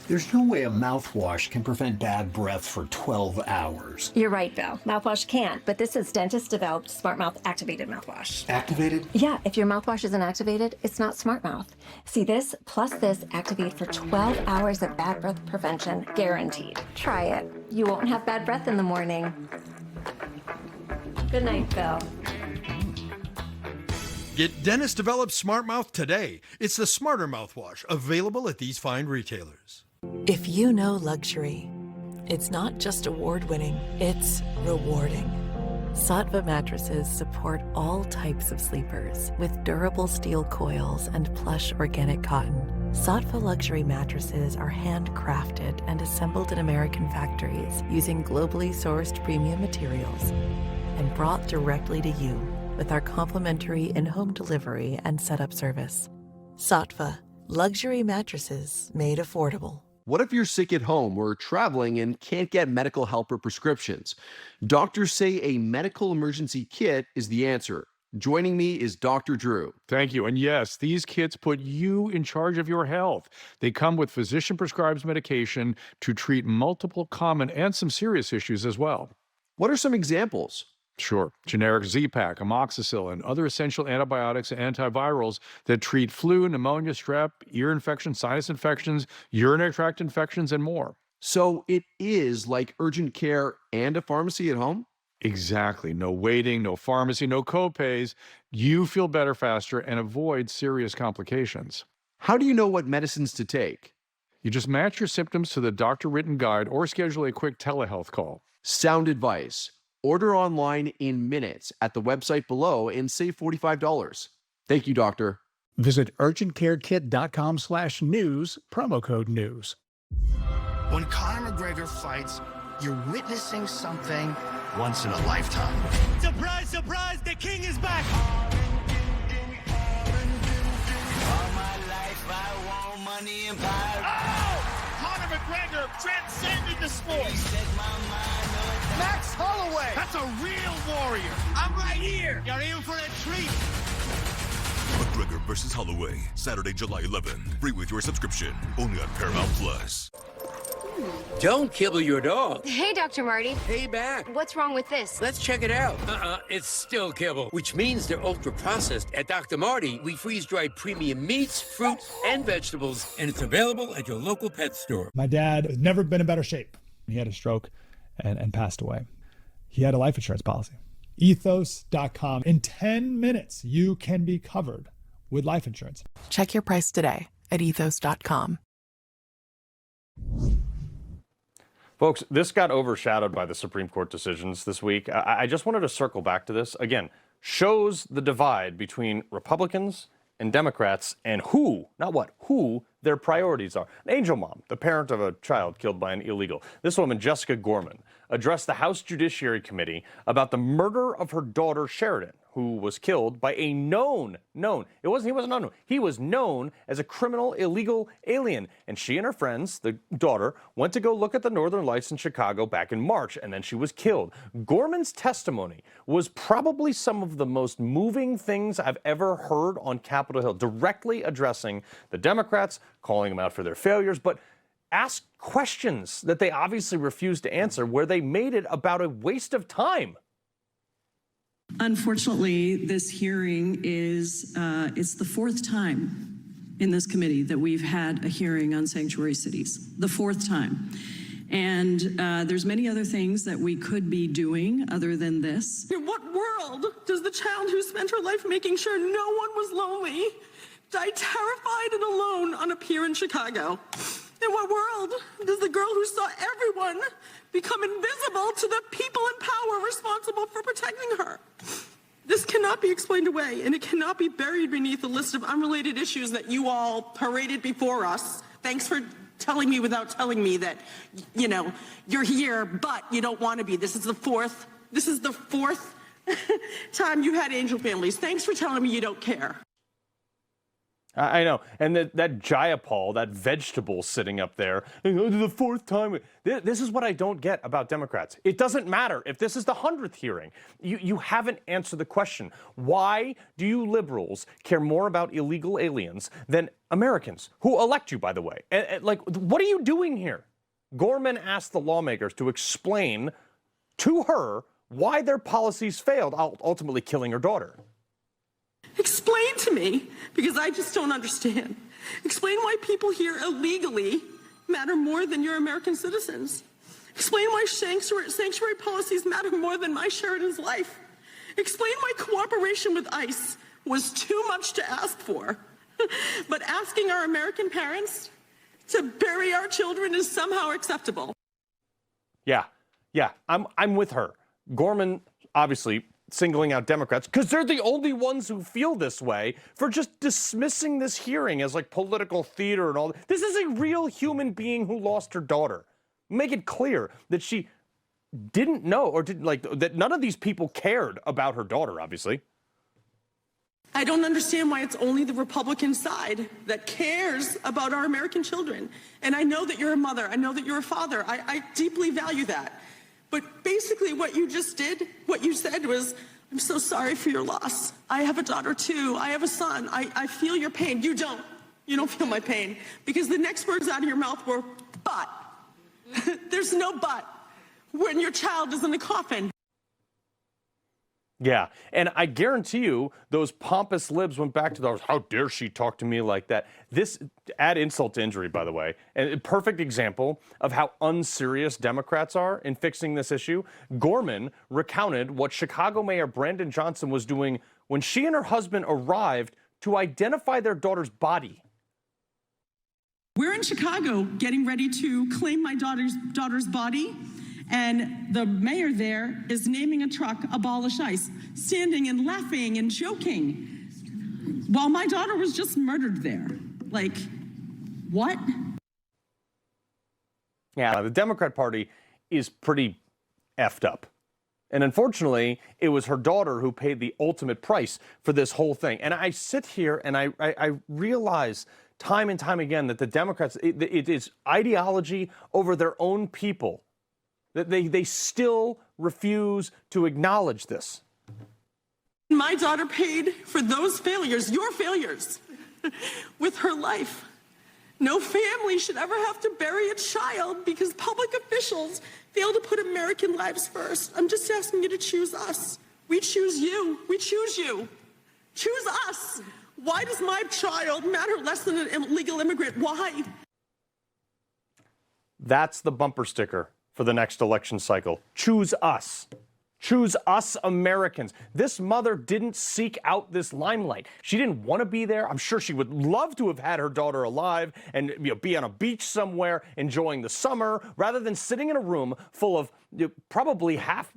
There's no way a mouthwash can prevent bad breath for 12 hours. You're right, Bill. Mouthwash can't, but this is dentist-developed Smart Mouth Activated Mouthwash. Activated? Yeah, if your mouthwash isn't activated, it's not Smart Mouth. See, this plus this activate for 12 hours of bad breath prevention, guaranteed. Try it. You won't have bad breath in the morning. Good night, Bill. Get dentist-developed Smart Mouth today. It's the smarter mouthwash, available at these fine retailers. If you know luxury, it's not just award-winning, it's rewarding. Sattva mattresses support all types of sleepers with durable steel coils and plush organic cotton. Sattva luxury mattresses are handcrafted and assembled in American factories using globally sourced premium materials and brought directly to you with our complimentary in-home delivery and setup service. Sattva, luxury mattresses made affordable. What if you're sick at home or traveling and can't get medical help or prescriptions? Doctors say a medical emergency kit is the answer. Joining me is Dr. Drew. Thank you. And yes, these kits put you in charge of your health. They come with physician-prescribed medication to treat multiple common and some serious issues as well. What are some examples? Sure. Generic Z-Pak, amoxicillin, other essential antibiotics and antivirals that treat flu, pneumonia, strep, ear infections, sinus infections, urinary tract infections, and more. So it is like urgent care and a pharmacy at home? Exactly. No waiting, no pharmacy, no copays. You feel better faster and avoid serious complications. How do you know what medicines to take? You just match your symptoms to the doctor-written guide or schedule a quick telehealth call. Sound advice. Order online in minutes at the website below and save $45. Thank you, doctor. Visit urgentcarekit.com/news, promo code news. When Conor McGregor fights, you're witnessing something once in a lifetime. Surprise, surprise, the king is back! All my life I want money and power. Oh! Conor McGregor transcended the sport! Max Holloway! That's a real warrior! I'm right here! You're in for a treat! McGregor vs. Holloway, Saturday, July 11. Free with your subscription, only on Paramount Plus. Don't kibble your dog. Hey, Dr. Marty. Hey, back. What's wrong with this? Let's check it out. It's still kibble, which means they're ultra-processed. At Dr. Marty, we freeze-dry premium meats, fruits, and vegetables, and it's available at your local pet store. My dad has never been in better shape. He had a stroke and passed away. He had a life insurance policy. Ethos.com. In 10 minutes, you can be covered with life insurance. Check your price today at ethos.com. Folks, this got overshadowed by the Supreme Court decisions this week. I just wanted to circle back to this. Again, shows the divide between Republicans and Democrats and who, not what, who their priorities are. An angel mom, the parent of a child killed by an illegal. This woman, Jessica Gorman, addressed the House Judiciary Committee about the murder of her daughter, Sheridan, who was killed by a he wasn't unknown. He was known as a criminal illegal alien. And she and her friends, the daughter, went to go look at the Northern Lights in Chicago back in March, and then she was killed. Gorman's testimony was probably some of the most moving things I've ever heard on Capitol Hill, directly addressing the Democrats, calling them out for their failures, but asked questions that they obviously refused to answer, where they made it about a waste of time. Unfortunately, this hearing is it's the fourth time in this committee that we've had a hearing on sanctuary cities. The fourth time. And there's many other things that we could be doing other than this. In what world does the child who spent her life making sure no one was lonely die terrified and alone on a pier in Chicago? In what world does the girl who saw everyone become invisible to the people in power responsible for protecting her? This cannot be explained away, and it cannot be buried beneath a list of unrelated issues that you all paraded before us. Thanks for telling me without telling me that, you know, you're here, but you don't want to be. This is the fourth time you had angel families. Thanks for telling me you don't care. I know. And that Jayapal, that vegetable sitting up there, the fourth time. This is what I don't get about Democrats. It doesn't matter if this is the 100th hearing. You haven't answered the question. Why do you liberals care more about illegal aliens than Americans who elect you, by the way? Like, what are you doing here? Gorman asked the lawmakers to explain to her why their policies failed, ultimately killing her daughter. Explain to me, because I just don't understand. Explain why people here illegally matter more than your American citizens. Explain why sanctuary policies matter more than my Sheridan's life. Explain why cooperation with ICE was too much to ask for, but asking our American parents to bury our children is somehow acceptable. Yeah, I'm with her. Gorman obviously singling out Democrats, because they're the only ones who feel this way, for just dismissing this hearing as like political theater and all. This is a real human being who lost her daughter. Make it clear that she didn't know, or didn't that none of these people cared about her daughter, obviously. I don't understand why it's only the Republican side that cares about our American children. And I know that you're a mother. I know that you're a father. I deeply value that. But basically what you just did, what you said was, I'm so sorry for your loss. I have a daughter too. I have a son. I feel your pain. You don't. You don't feel my pain. Because the next words out of your mouth were, but. There's no but when your child is in a coffin. Yeah, and I guarantee you those pompous libs went back to those, how dare she talk to me like that? This, add insult to injury, by the way, and a perfect example of how unserious Democrats are in fixing this issue. Gorman recounted what Chicago Mayor Brandon Johnson was doing when she and her husband arrived to identify their daughter's body. We're in Chicago getting ready to claim my daughter's body. And the mayor there is naming a truck Abolish ICE, standing and laughing and joking, while my daughter was just murdered there. Like, what? Yeah, the Democrat Party is pretty effed up. And unfortunately, it was her daughter who paid the ultimate price for this whole thing. And I sit here and I realize time and time again that the Democrats, it is ideology over their own people. They still refuse to acknowledge this. My daughter paid for those failures, your failures, with her life. No family should ever have to bury a child because public officials fail to put American lives first. I'm just asking you to choose us. We choose you. We choose you. Choose us. Why does my child matter less than an illegal immigrant? Why? That's the bumper sticker for the next election cycle. Choose us. Choose us Americans. This mother didn't seek out this limelight. She didn't want to be there. I'm sure she would love to have had her daughter alive and be on a beach somewhere enjoying the summer, rather than sitting in a room full of probably half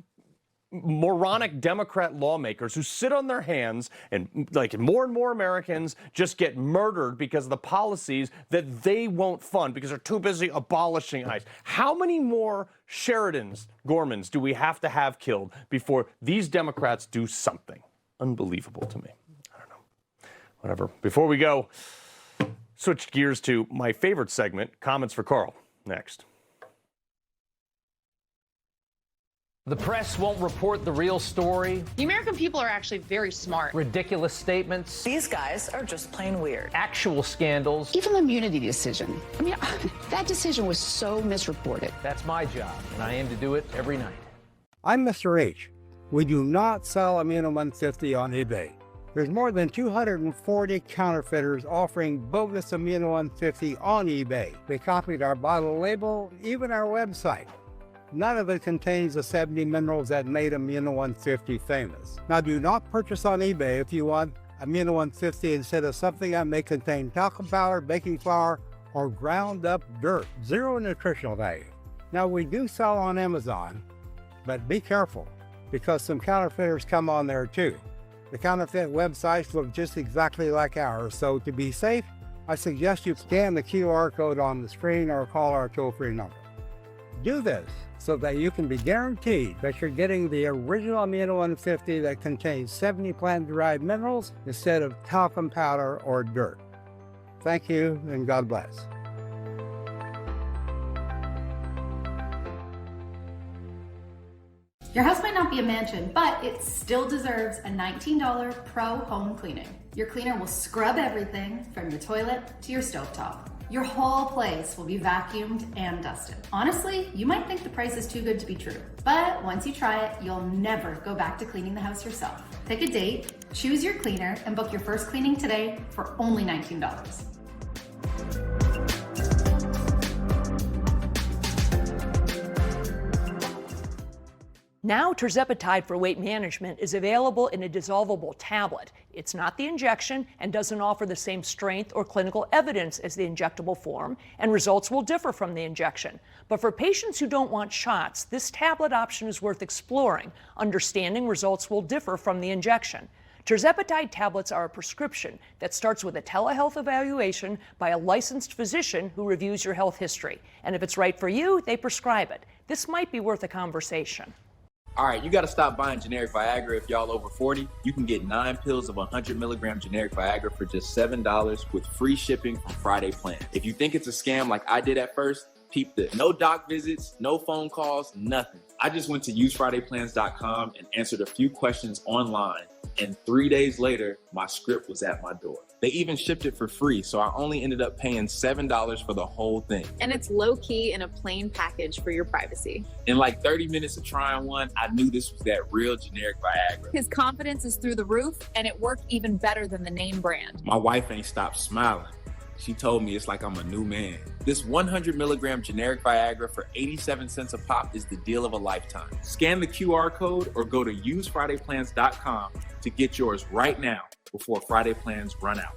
moronic Democrat lawmakers who sit on their hands, and like more and more Americans just get murdered because of the policies that they won't fund because they're too busy abolishing ICE. How many more Sheridans, Gormans do we have to have killed before these Democrats do something? Unbelievable to me. I don't know. Whatever. Before we go, switch gears to my favorite segment, Comments for Carl, next. The press won't report the real story. The American people are actually very smart. Ridiculous statements. These guys are just plain weird. Actual scandals. Even the immunity decision. I mean, that decision was so misreported. That's my job, and I aim to do it every night. I'm Mr. H. We do not sell Amino 150 on eBay. There's more than 240 counterfeiters offering bogus Amino 150 on eBay. They copied our bottle label, even our website. None of it contains the 70 minerals that made Amino 150 famous. Now, do not purchase on eBay if you want Amino 150 instead of something that may contain talcum powder, baking flour, or ground up dirt. Zero nutritional value. Now, we do sell on Amazon, but be careful because some counterfeiters come on there too. The counterfeit websites look just exactly like ours, so to be safe, I suggest you scan the QR code on the screen or call our toll-free number. Do this so that you can be guaranteed that you're getting the original Amino 150 that contains 70 plant-derived minerals instead of talcum powder or dirt. Thank you, and God bless. Your house might not be a mansion, but it still deserves a $19 pro home cleaning. Your cleaner will scrub everything from your toilet to your stovetop. Your whole place will be vacuumed and dusted. Honestly, you might think the price is too good to be true, but once you try it, you'll never go back to cleaning the house yourself. Pick a date, choose your cleaner, and book your first cleaning today for only $19. Now tirzepatide for weight management is available in a dissolvable tablet. It's not the injection and doesn't offer the same strength or clinical evidence as the injectable form, and results will differ from the injection. But for patients who don't want shots, this tablet option is worth exploring, understanding results will differ from the injection. Tirzepatide tablets are a prescription that starts with a telehealth evaluation by a licensed physician who reviews your health history. And if it's right for you, they prescribe it. This might be worth a conversation. All right, you got to stop buying generic Viagra if y'all over 40. You can get 9 pills of 100 milligram generic Viagra for just $7 with free shipping from Friday Plan. If you think it's a scam like I did at first, peep this. No doc visits, no phone calls, nothing. I just went to usefridayplans.com and answered a few questions online. And 3 days later, my script was at my door. They even shipped it for free, so I only ended up paying $7 for the whole thing. And it's low-key in a plain package for your privacy. In like 30 minutes of trying one, I knew this was that real generic Viagra. His confidence is through the roof, and it worked even better than the name brand. My wife ain't stopped smiling. She told me it's like I'm a new man. This 100 milligram generic Viagra for 87 cents a pop is the deal of a lifetime. Scan the QR code or go to usefridayplans.com to get yours right now before Friday plans run out.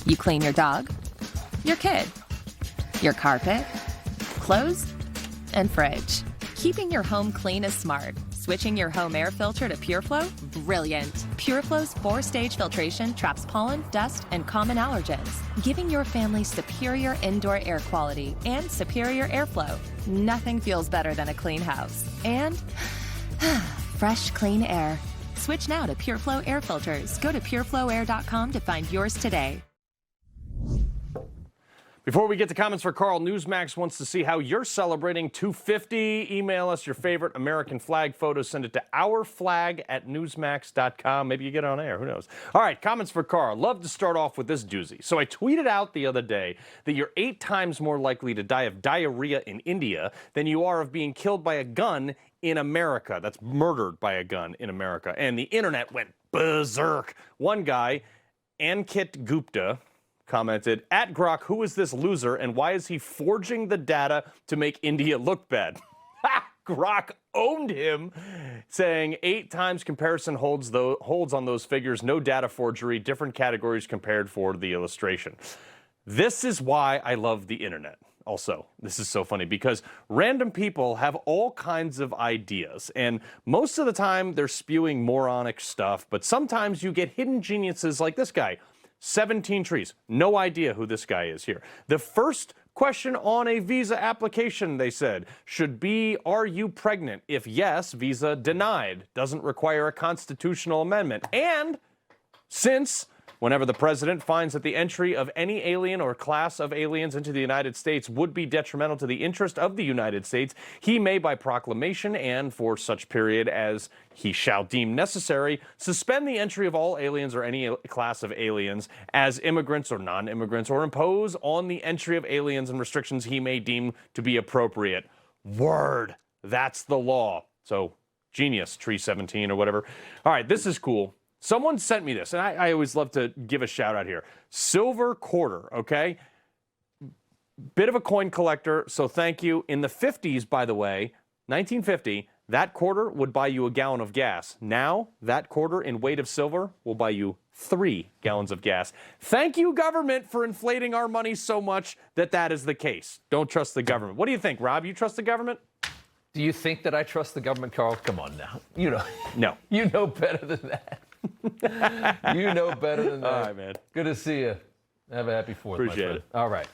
You clean your dog, your kid, your carpet, clothes, and fridge. Keeping your home clean is smart. Switching your home air filter to PureFlow? Brilliant. PureFlow's 4-stage filtration traps pollen, dust, and common allergens, giving your family superior indoor air quality and superior airflow. Nothing feels better than a clean house. And fresh, clean air. Switch now to PureFlow air filters. Go to pureflowair.com to find yours today. Before we get to comments for Carl, Newsmax wants to see how you're celebrating 250. Email us your favorite American flag photos. Send it to ourflag@newsmax.com. Maybe you get on air. Who knows? All right, comments for Carl. Love to start off with this doozy. So I tweeted out the other day that you're 8 times more likely to die of diarrhea in India than you are of being killed by a gun in America. That's murdered by a gun in America. And the internet went berserk. One guy, Ankit Gupta, commented, "At Grok, who is this loser and why is he forging the data to make India look bad?" Grok owned him, saying 8 times comparison holds on those figures, no data forgery, different categories compared for the illustration. This is why I love the internet. Also, this is so funny because random people have all kinds of ideas, and most of the time they're spewing moronic stuff, but sometimes you get hidden geniuses like this guy. 17 trees. No idea who this guy is here. The first question on a visa application, they said, should be, are you pregnant? If yes, visa denied. Doesn't require a constitutional amendment. And since whenever the president finds that the entry of any alien or class of aliens into the United States would be detrimental to the interest of the United States, he may, by proclamation and for such period as he shall deem necessary, suspend the entry of all aliens or any class of aliens as immigrants or non-immigrants, or impose on the entry of aliens and restrictions he may deem to be appropriate. Word. That's the law. So, genius, Tree 17 or whatever. All right, this is cool. Someone sent me this, and I always love to give a shout out here. Silver quarter, okay? Bit of a coin collector, so thank you. In the 50s, by the way, 1950, that quarter would buy you a gallon of gas. Now, that quarter in weight of silver will buy you 3 gallons of gas. Thank you, government, for inflating our money so much that that is the case. Don't trust the government. What do you think, Rob? You trust the government? Do you think that I trust the government, Carl? Come on now. You know. No. You know better than that. You know better than that. All right, man. Good to see you. Have a happy 4th, Appreciate my friend. it. All right.